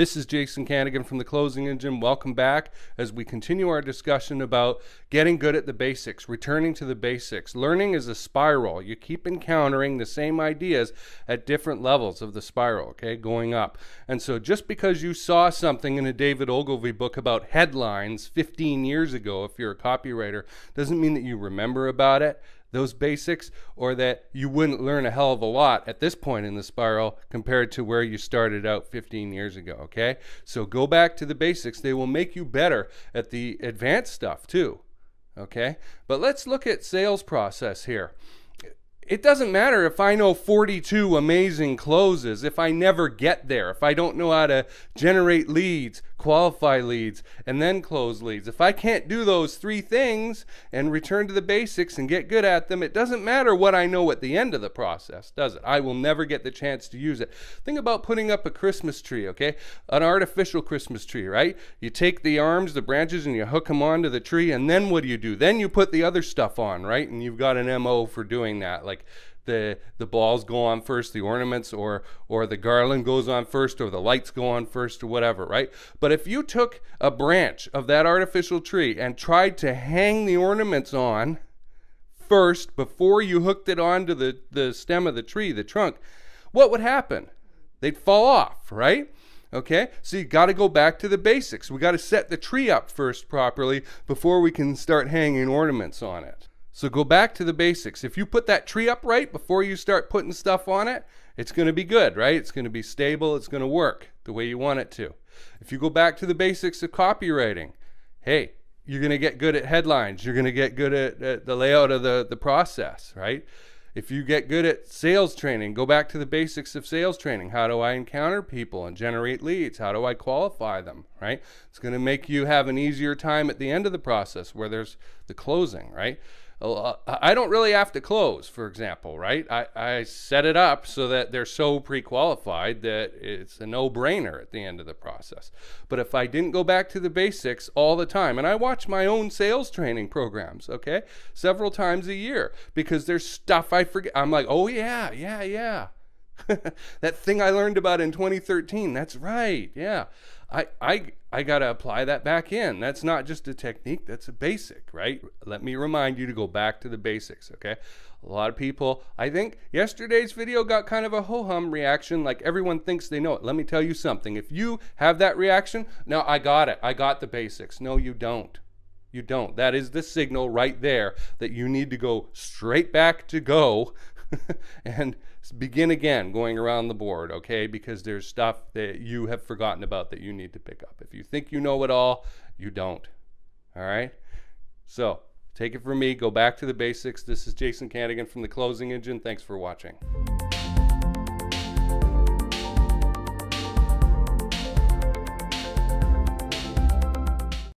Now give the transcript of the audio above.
This is Jason Kanigan from the Closing Engine. Welcome back as we continue our discussion about getting good at the basics, returning to the basics. Learning is a spiral. You keep encountering the same ideas at different levels of the spiral, okay, going up. And so just because you saw something in a David Ogilvy book about headlines 15 years ago, if you're a copywriter, doesn't mean that you remember about it, those basics, or that you wouldn't learn a hell of a lot at this point in the spiral compared to where you started out 15 years ago, okay? So go back to the basics. They will make you better at the advanced stuff too, okay? But let's look at sales process here. It doesn't matter if I know 42 amazing closes, if I never get there, if I don't know how to generate leads, qualify leads, and then close leads. If I can't do those three things and return to the basics and get good at them, it doesn't matter what I know at the end of the process, does it? I will never get the chance to use it. Think about putting up a Christmas tree, okay? An artificial Christmas tree, right? You take the arms, the branches, and you hook them onto the tree, and then what do? Then you put the other stuff on, right? And you've got an MO for doing that, like the balls go on first, the ornaments, or the garland goes on first, or the lights go on first, or whatever, right? But if you took a branch of that artificial tree and tried to hang the ornaments on first before you hooked it onto the stem of the tree, the trunk, what would happen? They'd fall off, right? Okay, so you got to go back to the basics. We got to set the tree up first properly before we can start hanging ornaments on it. So go back to the basics. If you put that tree up right before you start putting stuff on it, it's going to be good, right? It's going to be stable. It's going to work the way you want it to. If you go back to the basics of copywriting, hey, you're going to get good at headlines. You're going to get good at the layout of the process, right? If you get good at sales training, go back to the basics of sales training. How do I encounter people and generate leads? How do I qualify them, right? It's going to make you have an easier time at the end of the process where there's the closing, right? I don't really have to close, for example, right? I set it up so that they're so pre-qualified that it's a no-brainer at the end of the process. But if I didn't go back to the basics all the time, and I watch my own sales training programs, okay, several times a year, because there's stuff I forget. I'm like, oh yeah. That thing I learned about in 2013, that's right, yeah. I got to apply that back in. That's not just a technique, that's a basic, right? Let me remind you to go back to the basics, okay? A lot of people, I think yesterday's video got kind of a ho-hum reaction, like everyone thinks they know it. Let me tell you something. If you have that reaction, no, I got it. I got the basics. No, you don't. You don't. That is the signal right there that you need to go straight back to go and begin again going around the board, okay? Because there's stuff that you have forgotten about that you need to pick up. If you think you know it all, you don't. All right? So take it from me. Go back to the basics. This is Jason Kanigan from the Closing Engine. Thanks for watching.